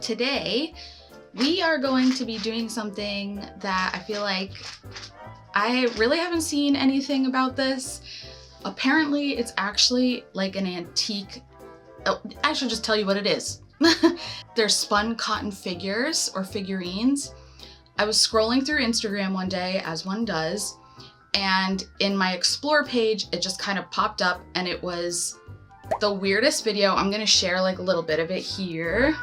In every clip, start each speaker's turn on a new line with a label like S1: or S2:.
S1: today we are going to be doing something that I feel like I really haven't seen anything about this. Apparently it's actually like an antique, oh, I should just tell you what it is. They're spun cotton figures or figurines. I was scrolling through Instagram one day, as one does, and in my explore page it just kind of popped up and it was the weirdest video. I'm gonna share like a little bit of it here.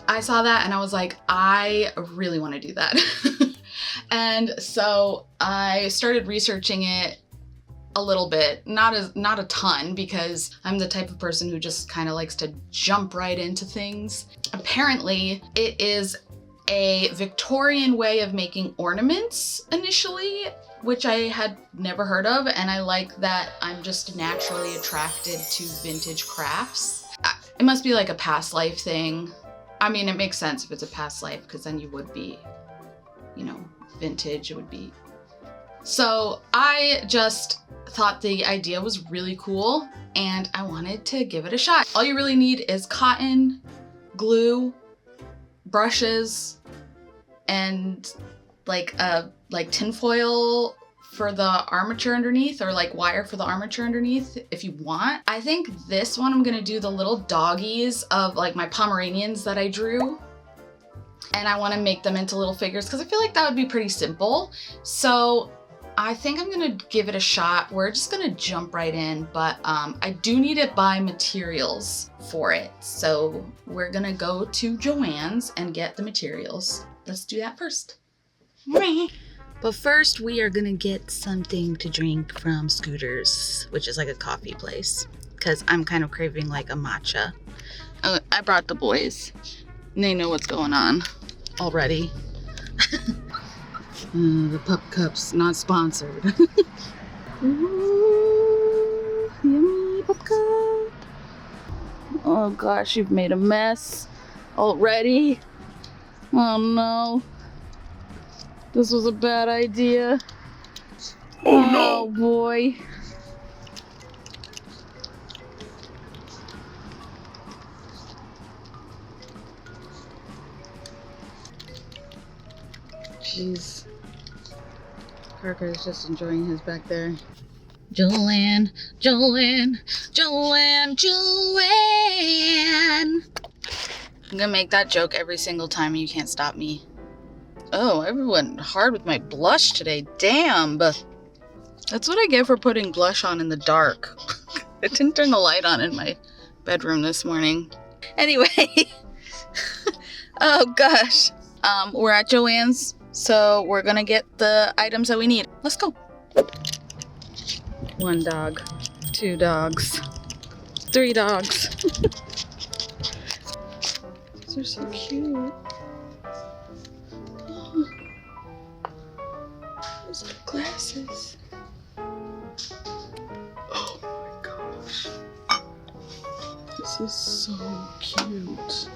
S1: I saw that and I was like, I really want to do that. And so I started researching it a little bit, not a ton, because I'm the type of person who just kind of likes to jump right into things. Apparently, it is a Victorian way of making ornaments initially, which I had never heard of, and I like that I'm just naturally attracted to vintage crafts. It must be like a past life thing. I mean, it makes sense if it's a past life, because then you would be, you know, vintage, it would be. So I just thought the idea was really cool and I wanted to give it a shot. All you really need is cotton, glue, brushes, and like tinfoil for the armature underneath, or like wire for the armature underneath if you want. I think this one I'm gonna do the little doggies of like my Pomeranians that I drew. And I want to make them into little figures because I feel like that would be pretty simple. So I think I'm gonna give it a shot. We're just gonna jump right in, but I do need to buy materials for it. So we're gonna go to Joann's and get the materials. Let's do that first. But first we are gonna get something to drink from Scooter's, which is like a coffee place, because I'm kind of craving like a matcha. I brought the boys. They know what's going on already. The pup cups, not sponsored. Ooh, yummy pup cup. Oh gosh, you've made a mess already. Oh no. This was a bad idea. Oh no, boy. Jeez. Parker's just enjoying his back there. Joanne. I'm gonna make that joke every single time and you can't stop me. Oh, everyone hard with my blush today. Damn. That's what I get for putting blush on in the dark. I didn't turn the light on in my bedroom this morning. Anyway. Oh gosh. We're at Joann's. So we're gonna get the items that we need. Let's go. 1 dog, 2 dogs, 3 dogs. These are so cute. Oh, those are glasses. Oh my gosh. This is so cute.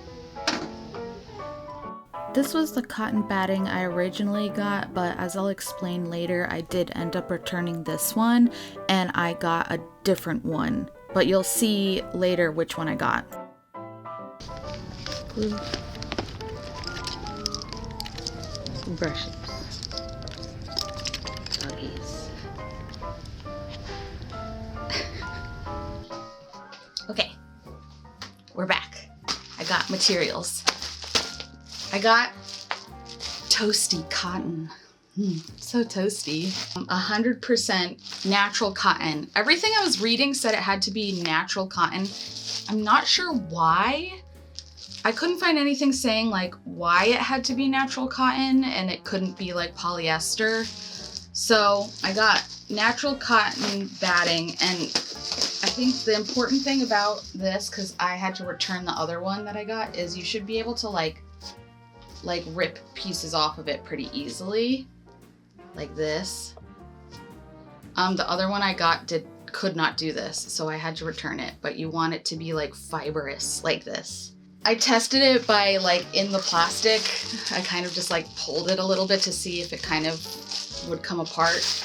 S1: This was the cotton batting I originally got, but as I'll explain later, I did end up returning this one and I got a different one, but you'll see later which one I got. Glue. Brushes. Doggies. Okay, we're back. I got materials. I got toasty cotton. So toasty. 100% natural cotton. Everything I was reading said it had to be natural cotton. I'm not sure why. I couldn't find anything saying like why it had to be natural cotton and it couldn't be like polyester. So I got natural cotton batting, and I think the important thing about this, because I had to return the other one that I got, is you should be able to like rip pieces off of it pretty easily, like this. The other one I got could not do this, so I had to return it, but you want it to be like fibrous like this. I tested it by like in the plastic. I kind of just like pulled it a little bit to see if it kind of would come apart.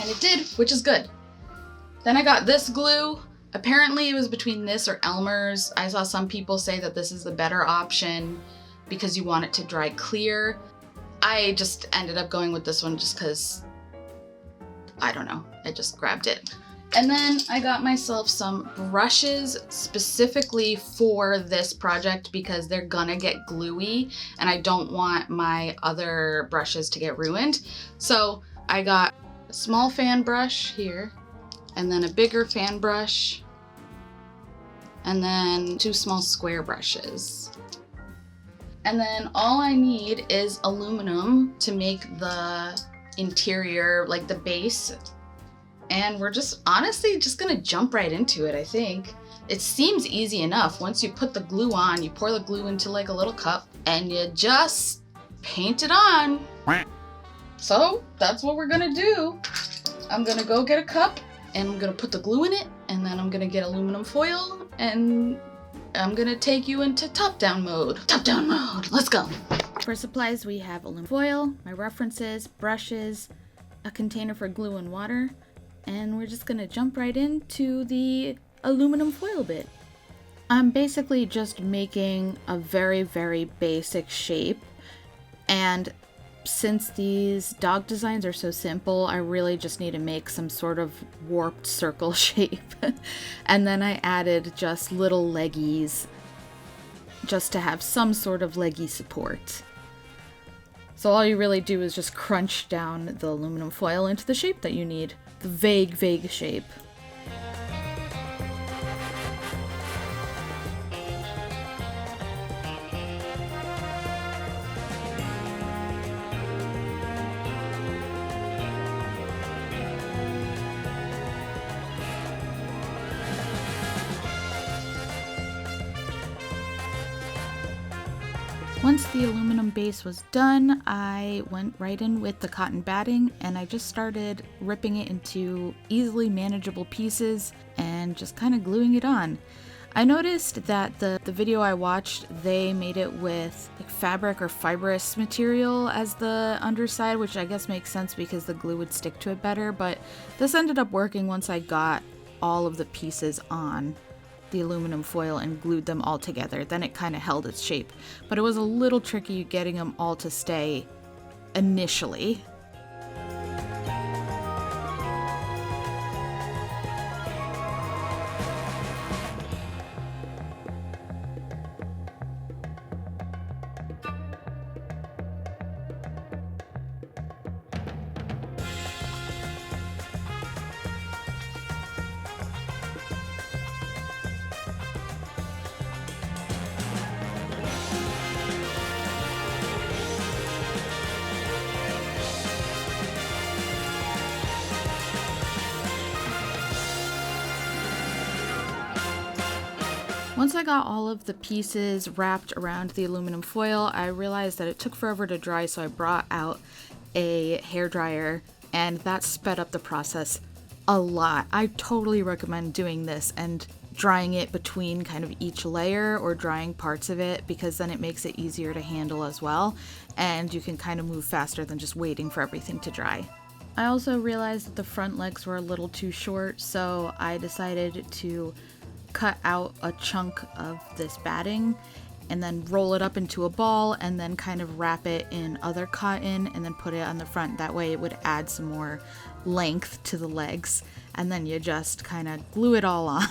S1: And it did, which is good. Then I got this glue. Apparently it was between this or Elmer's. I saw some people say that this is the better option because you want it to dry clear. I just ended up going with this one just because, I don't know, I just grabbed it. And then I got myself some brushes specifically for this project because they're gonna get gluey and I don't want my other brushes to get ruined. So I got a small fan brush here and then a bigger fan brush and then 2 small square brushes. And then all I need is aluminum to make the interior, like the base. And we're just honestly just gonna jump right into it, I think. It seems easy enough. Once you put the glue on, you pour the glue into like a little cup and you just paint it on. So that's what we're gonna do. I'm gonna go get a cup and I'm gonna put the glue in it and then I'm gonna get aluminum foil and I'm gonna take you into top-down mode. Top-down mode, let's go.
S2: For supplies, we have aluminum foil, my references, brushes, a container for glue and water, and we're just gonna jump right into the aluminum foil bit. I'm basically just making a very, very basic shape, and since these dog designs are so simple, I really just need to make some sort of warped circle shape. And then I added just little leggies just to have some sort of leggy support. So all you really do is just crunch down the aluminum foil into the shape that you need. The vague shape. Once the aluminum base was done, I went right in with the cotton batting and I just started ripping it into easily manageable pieces and just kind of gluing it on. I noticed that the video I watched, they made it with like fabric or fibrous material as the underside, which I guess makes sense because the glue would stick to it better, but this ended up working once I got all of the pieces on the aluminum foil and glued them all together. Then it kind of held its shape, but it was a little tricky getting them all to stay initially. Once I got all of the pieces wrapped around the aluminum foil, I realized that it took forever to dry, so I brought out a hairdryer, and that sped up the process a lot. I totally recommend doing this and drying it between kind of each layer or drying parts of it, because then it makes it easier to handle as well, and you can kind of move faster than just waiting for everything to dry. I also realized that the front legs were a little too short, so I decided to cut out a chunk of this batting and then roll it up into a ball and then kind of wrap it in other cotton and then put it on the front. That way it would add some more length to the legs, and then you just kind of glue it all on.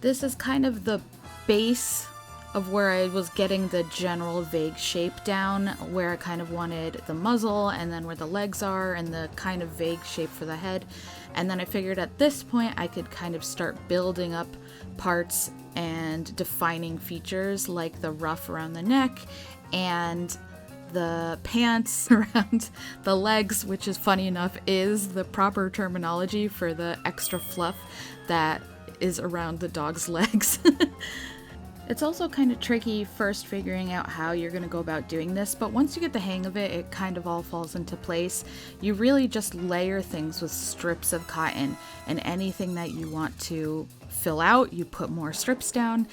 S2: This is kind of the base of where I was getting the general vague shape down, where I kind of wanted the muzzle and then where the legs are and the kind of vague shape for the head. And then I figured at this point I could kind of start building up parts and defining features like the ruff around the neck and the pants around the legs, which is funny enough is the proper terminology for the extra fluff that is around the dog's legs. It's also kind of tricky first figuring out how you're going to go about doing this, but once you get the hang of it, it kind of all falls into place. You really just layer things with strips of cotton, and anything that you want to fill out, you put more strips down,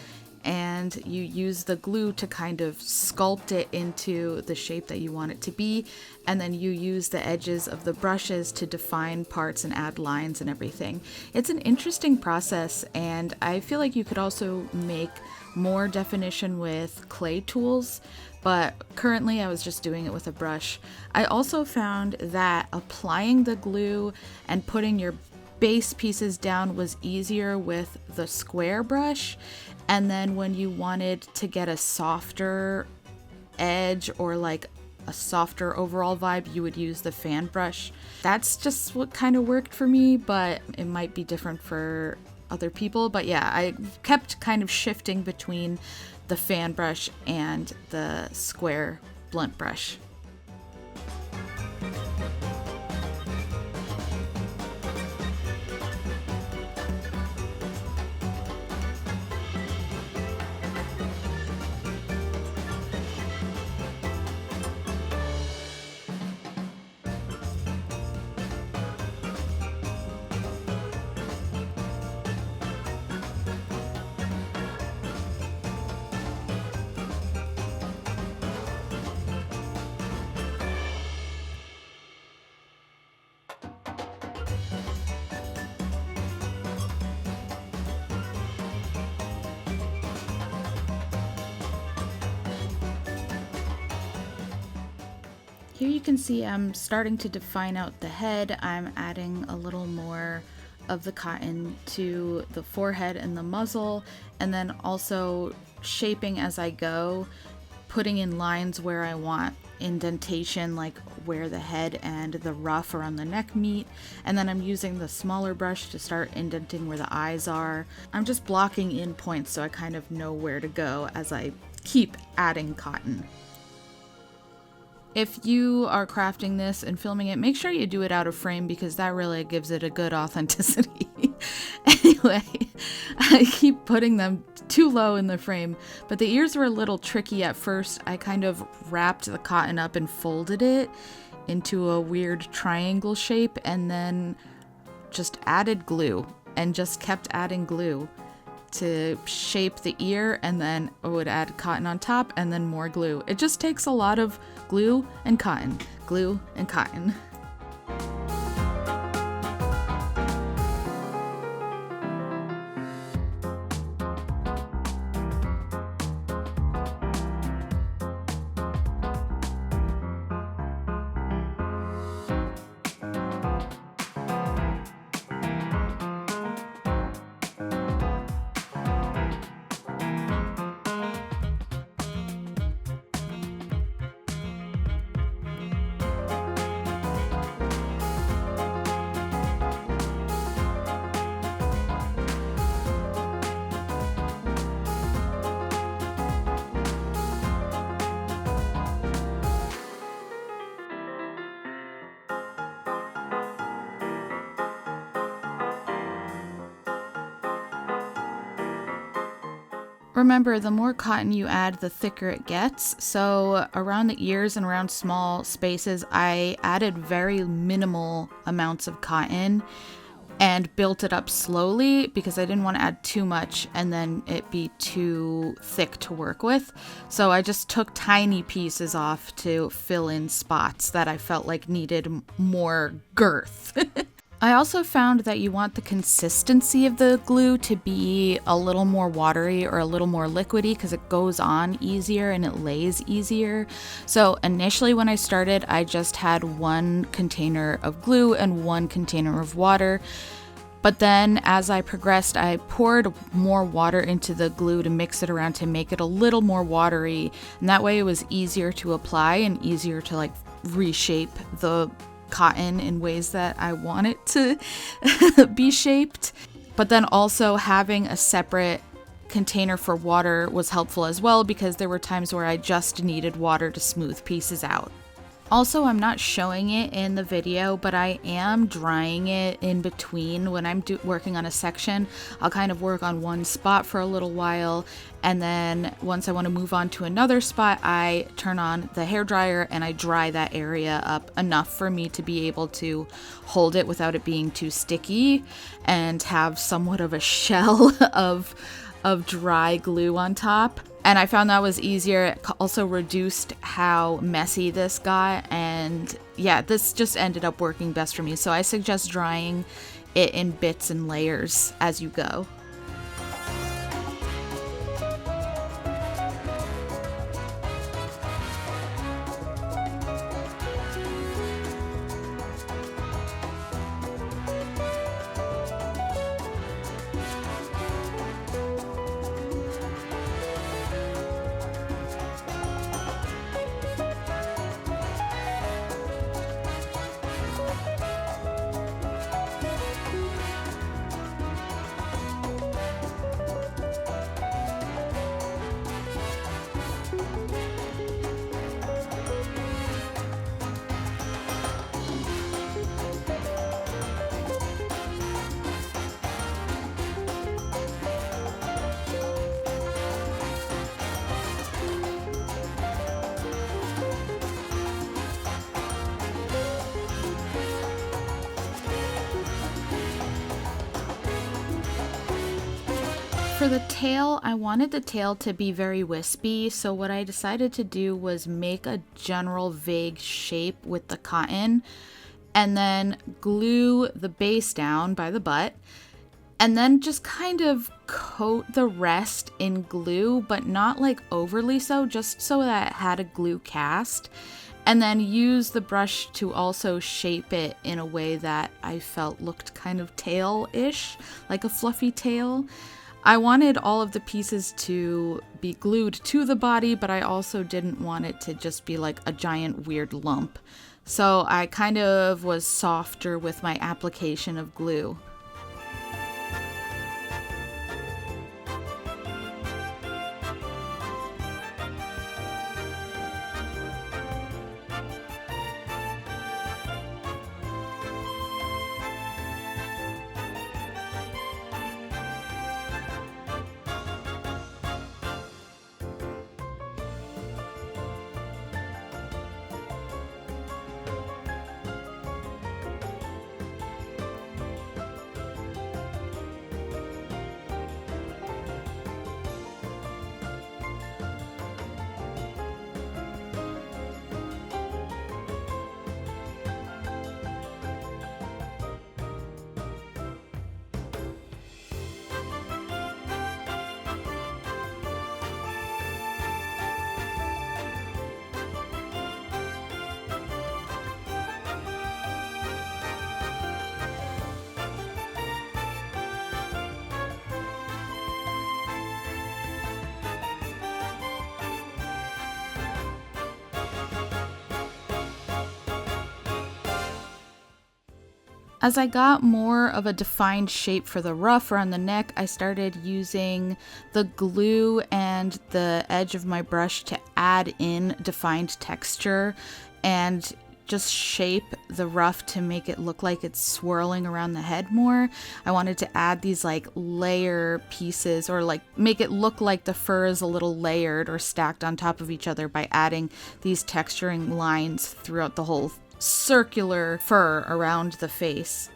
S2: and you use the glue to kind of sculpt it into the shape that you want it to be, and then you use the edges of the brushes to define parts and add lines and everything. It's an interesting process, and I feel like you could also make more definition with clay tools, but currently I was just doing it with a brush. I also found that applying the glue and putting your base pieces down was easier with the square brush, and then when you wanted to get a softer edge or like a softer overall vibe, you would use the fan brush. That's just what kind of worked for me, but it might be different for other people. But yeah, I kept kind of shifting between the fan brush and the square blunt brush. Here you can see I'm starting to define out the head. I'm adding a little more of the cotton to the forehead and the muzzle, and then also shaping as I go, putting in lines where I want indentation, like where the head and the ruff around the neck meet, and then I'm using the smaller brush to start indenting where the eyes are. I'm just blocking in points so I kind of know where to go as I keep adding cotton. If you are crafting this and filming it, make sure you do it out of frame because that really gives it a good authenticity. Anyway, I keep putting them too low in the frame, but the ears were a little tricky at first. I kind of wrapped the cotton up and folded it into a weird triangle shape and then just added glue and just kept adding glue to shape the ear, and then I would add cotton on top and then more glue. It just takes a lot of glue and cotton, glue and cotton. Remember, the more cotton you add, the thicker it gets. So around the ears and around small spaces, I added very minimal amounts of cotton and built it up slowly because I didn't want to add too much and then it be too thick to work with. So I just took tiny pieces off to fill in spots that I felt like needed more girth. I also found that you want the consistency of the glue to be a little more watery or a little more liquidy because it goes on easier and it lays easier. So initially when I started, I just had one container of glue and one container of water. But then as I progressed, I poured more water into the glue to mix it around to make it a little more watery. And that way it was easier to apply and easier to like reshape the cotton in ways that I want it to be shaped. But then also having a separate container for water was helpful as well, because there were times where I just needed water to smooth pieces out. Also, I'm not showing it in the video, but I am drying it in between. When I'm working on a section, I'll kind of work on one spot for a little while, and then once I want to move on to another spot, I turn on the hairdryer and I dry that area up enough for me to be able to hold it without it being too sticky and have somewhat of a shell of dry glue on top. And I found that was easier. It also reduced how messy this got. And yeah, this just ended up working best for me. So I suggest drying it in bits and layers as you go. For the tail, I wanted the tail to be very wispy, so what I decided to do was make a general vague shape with the cotton and then glue the base down by the butt and then just kind of coat the rest in glue, but not like overly so, just so that it had a glue cast, and then use the brush to also shape it in a way that I felt looked kind of tail-ish, like a fluffy tail. I wanted all of the pieces to be glued to the body, but I also didn't want it to just be like a giant weird lump. So I kind of was softer with my application of glue. As I got more of a defined shape for the ruff around the neck, I started using the glue and the edge of my brush to add in defined texture and just shape the ruff to make it look like it's swirling around the head more. I wanted to add these like layer pieces, or like make it look like the fur is a little layered or stacked on top of each other by adding these texturing lines throughout the whole circular fur around the face.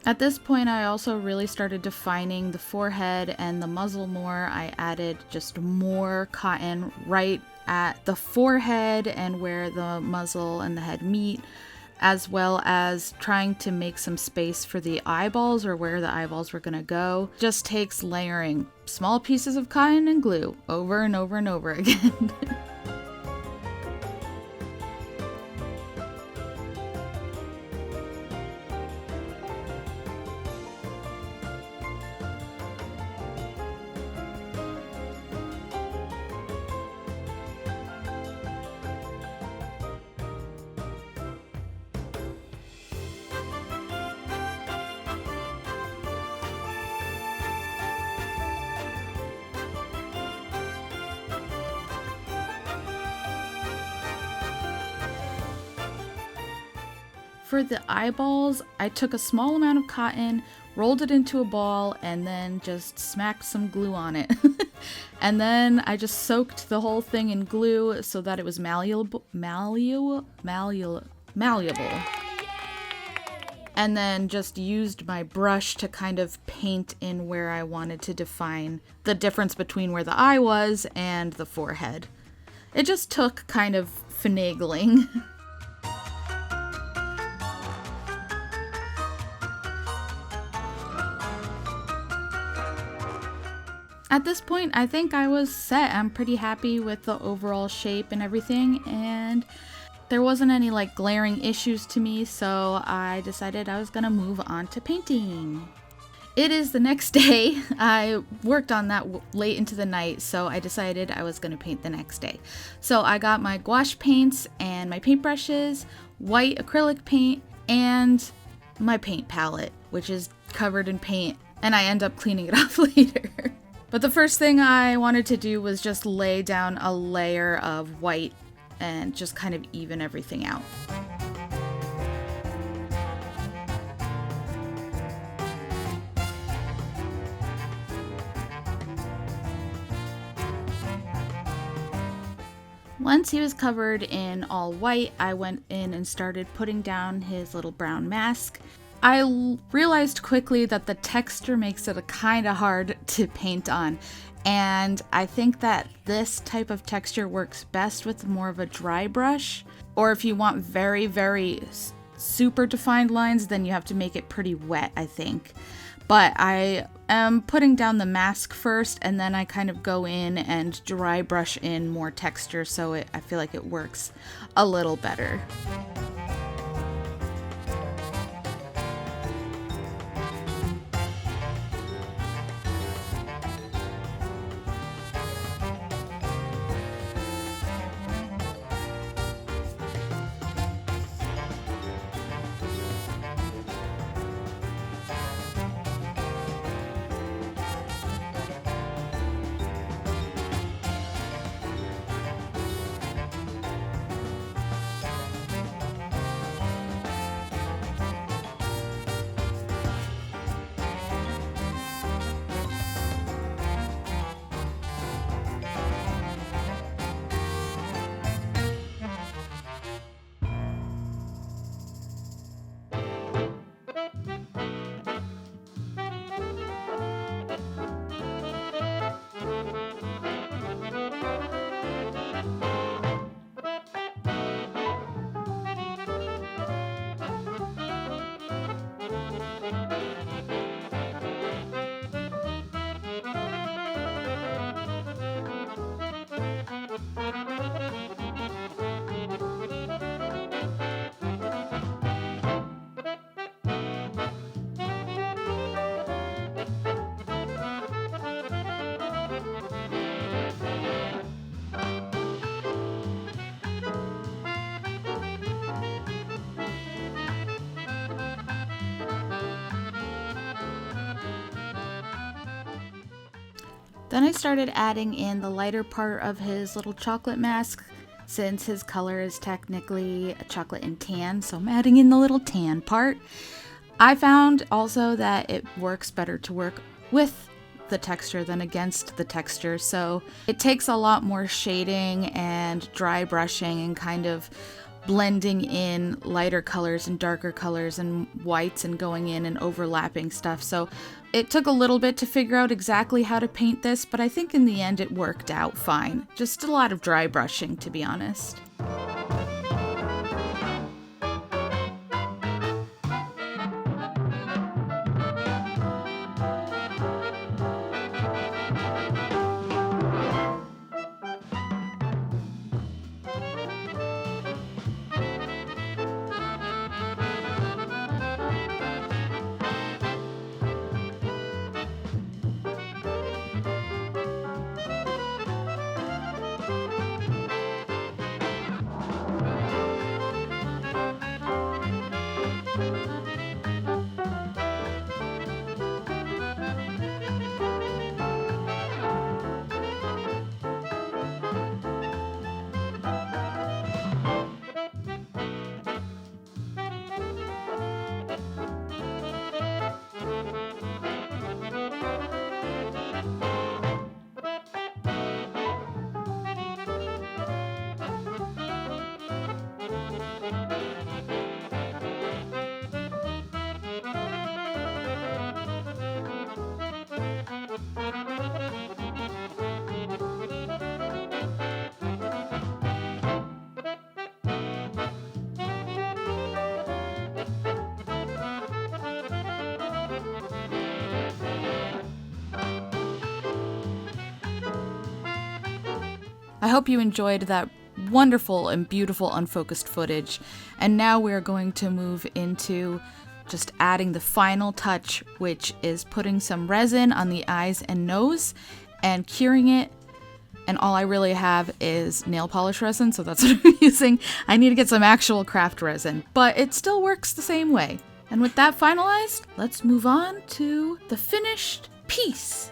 S2: At this point, I also really started defining the forehead and the muzzle more. I added just more cotton right at the forehead and where the muzzle and the head meet, as well as trying to make some space for the eyeballs, or where the eyeballs were gonna go. Just takes layering small pieces of cotton and glue over and over and over again. For the eyeballs, I took a small amount of cotton, rolled it into a ball, and then just smacked some glue on it. And then I just soaked the whole thing in glue so that it was malleable. And then just used my brush to kind of paint in where I wanted to define the difference between where the eye was and the forehead. It just took kind of finagling. At this point, I think I was set. I'm pretty happy with the overall shape and everything, and there wasn't any like glaring issues to me, so I decided I was gonna move on to painting. It is the next day. I worked on that late into the night, so I decided I was gonna paint the next day. So I got my gouache paints and my paintbrushes, white acrylic paint, and my paint palette, which is covered in paint, and I end up cleaning it off later. But the first thing I wanted to do was just lay down a layer of white and just kind of even everything out. Once he was covered in all white, I went in and started putting down his little brown mask. I realized quickly that the texture makes it kind of hard to paint on, and I think that this type of texture works best with more of a dry brush, or if you want very, very super defined lines, then you have to make it pretty wet, I think. But I am putting down the mask first, and then I kind of go in and dry brush in more texture, so I feel like it works a little better. Then I started adding in the lighter part of his little chocolate mask, since his color is technically a chocolate and tan, so I'm adding in the little tan part. I found also that it works better to work with the texture than against the texture, so it takes a lot more shading and dry brushing and kind of blending in lighter colors and darker colors and whites and going in and overlapping stuff. So it took a little bit to figure out exactly how to paint this, but I think in the end it worked out fine. Just a lot of dry brushing, to be honest. I hope you enjoyed that wonderful and beautiful unfocused footage. And now we're going to move into just adding the final touch, which is putting some resin on the eyes and nose and curing it. And all I really have is nail polish resin, so that's what I'm using. I need to get some actual craft resin, but it still works the same way. And with that finalized, let's move on to the finished piece.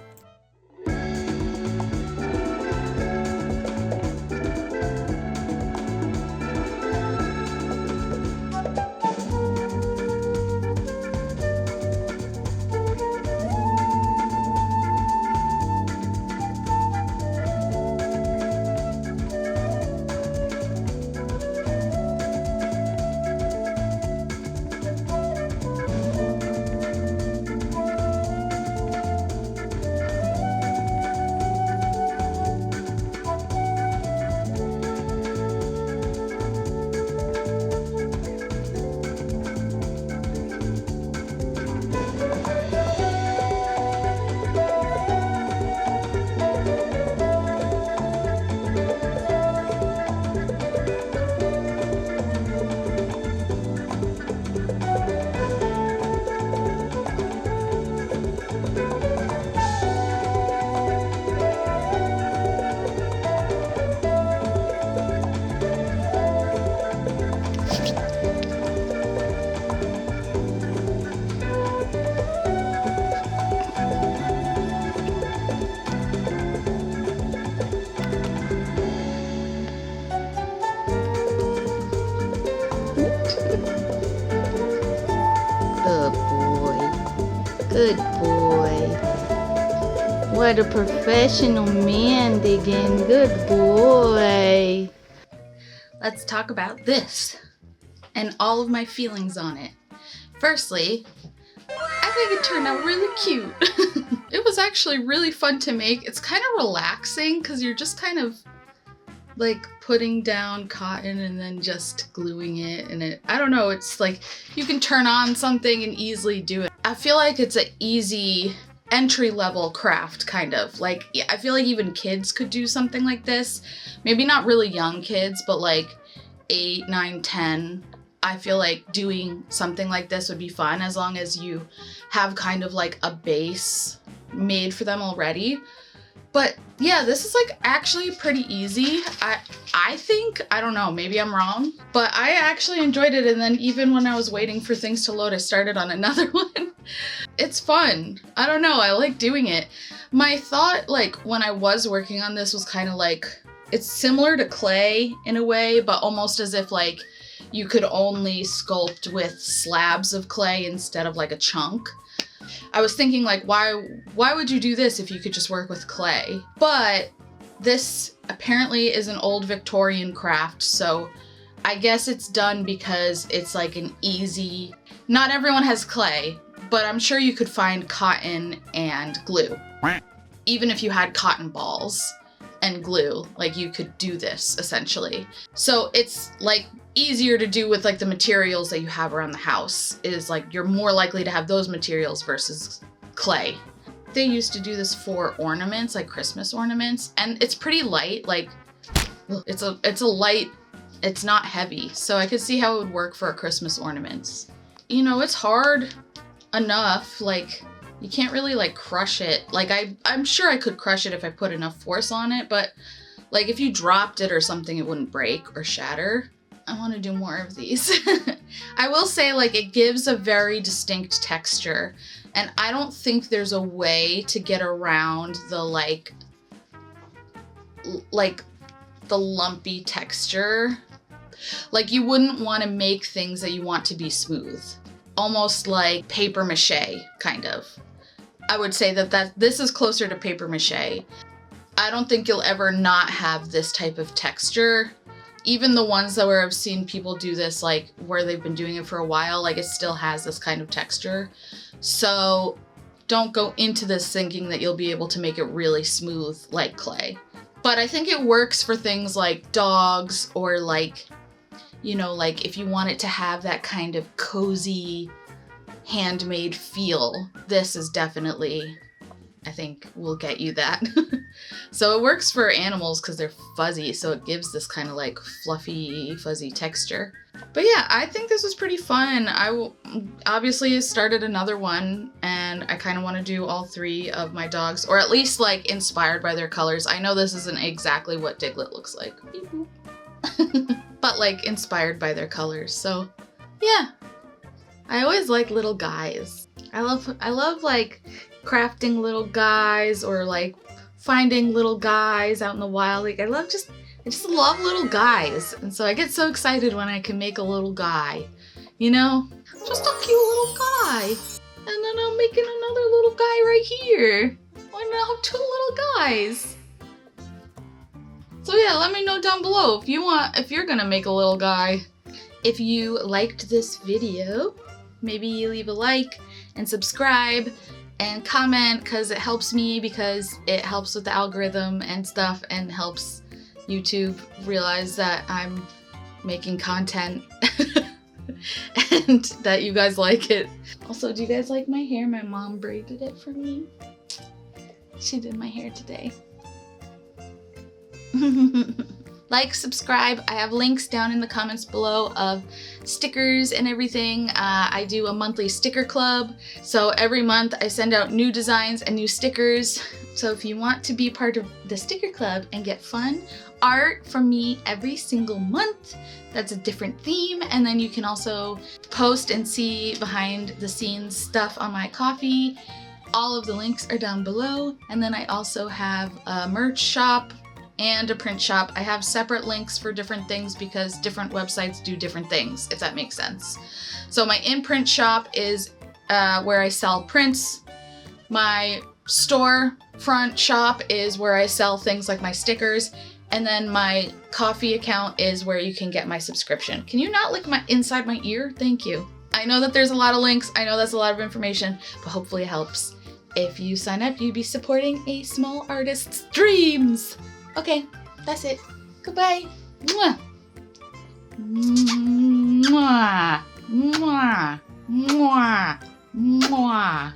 S3: Good boy. Good boy. What a professional man digging. Good boy.
S1: Let's talk about this and all of my feelings on it. Firstly, I think it turned out really cute. It was actually really fun to make. It's kind of relaxing because you're just kind of like putting down cotton and then just gluing it, and I don't know, it's like you can turn on something and easily do it. I feel like it's an easy entry-level craft, kind of. Like, I feel like even kids could do something like this. Maybe not really young kids, but like 8, 9, 10. I feel like doing something like this would be fun as long as you have kind of like a base made for them already. But yeah, this is like actually pretty easy. I think, I don't know, maybe I'm wrong, but I actually enjoyed it. And then even when I was waiting for things to load, I started on another one. It's fun. I don't know, I like doing it. My thought, like when I was working on this, was kind of like, it's similar to clay in a way, but almost as if like you could only sculpt with slabs of clay instead of like a chunk. I was thinking like, why would you do this if you could just work with clay? But this apparently is an old Victorian craft, so I guess it's done because it's like an easy, not everyone has clay, but I'm sure you could find cotton and glue. Even if you had cotton balls and glue, like you could do this essentially. So it's like easier to do with like the materials that you have around the house, is like you're more likely to have those materials versus clay. They used to do this for ornaments, like Christmas ornaments, and it's pretty light. Like it's a light, it's not heavy, so I could see how it would work for Christmas ornaments. You know, it's hard enough, like you can't really like crush it. Like I'm sure I could crush it if I put enough force on it, but like if you dropped it or something, it wouldn't break or shatter. I want to do more of these. I will say, like, it gives a very distinct texture, and I don't think there's a way to get around the like the lumpy texture. Like, you wouldn't want to make things that you want to be smooth. Almost like paper mache, kind of. I would say that this is closer to paper mache. I don't think you'll ever not have this type of texture. Even the ones that where I've seen people do this, like where they've been doing it for a while, like it still has this kind of texture. So don't go into this thinking that you'll be able to make it really smooth like clay. But I think it works for things like dogs, or like, you know, like if you want it to have that kind of cozy handmade feel, this is definitely, I think, will get you that. So it works for animals because they're fuzzy, so it gives this kind of like fluffy, fuzzy texture. But yeah, I think this was pretty fun. Obviously started another one, and I kind of want to do all 3 of my dogs, or at least like inspired by their colors. I know this isn't exactly what Diglett looks like, but like inspired by their colors. So yeah, I always like little guys. I love like crafting little guys, or like finding little guys out in the wild. Like I just love little guys, and so I get so excited when I can make a little guy, you know? Just a cute little guy. And then I'm making another little guy right here. Why not have 2 little guys? So yeah, let me know down below if you're gonna make a little guy. If you liked this video, maybe you leave a like and subscribe and comment, because it helps me, because it helps with the algorithm and stuff, and helps YouTube realize that I'm making content and that you guys like it. Also, do you guys like my hair? My mom braided it for me. She did my hair today. Like, subscribe. I have links down in the comments below of stickers and everything. I do a monthly sticker club. So every month I send out new designs and new stickers. So if you want to be part of the sticker club and get fun art from me every single month, that's a different theme. And then you can also post and see behind the scenes stuff on my Ko-fi. All of the links are down below. And then I also have a merch shop and a print shop. I have separate links for different things because different websites do different things, if that makes sense. So my in-print shop is where I sell prints. My store front shop is where I sell things like my stickers. And then my Ko-fi account is where you can get my subscription. Can you not lick my inside my ear? Thank you. I know that there's a lot of links. I know that's a lot of information, but hopefully it helps. If you sign up, you'd be supporting a small artist's dreams. Okay, that's it. Goodbye. Mwah. Mwah. Mwah. Mwah. Mwah.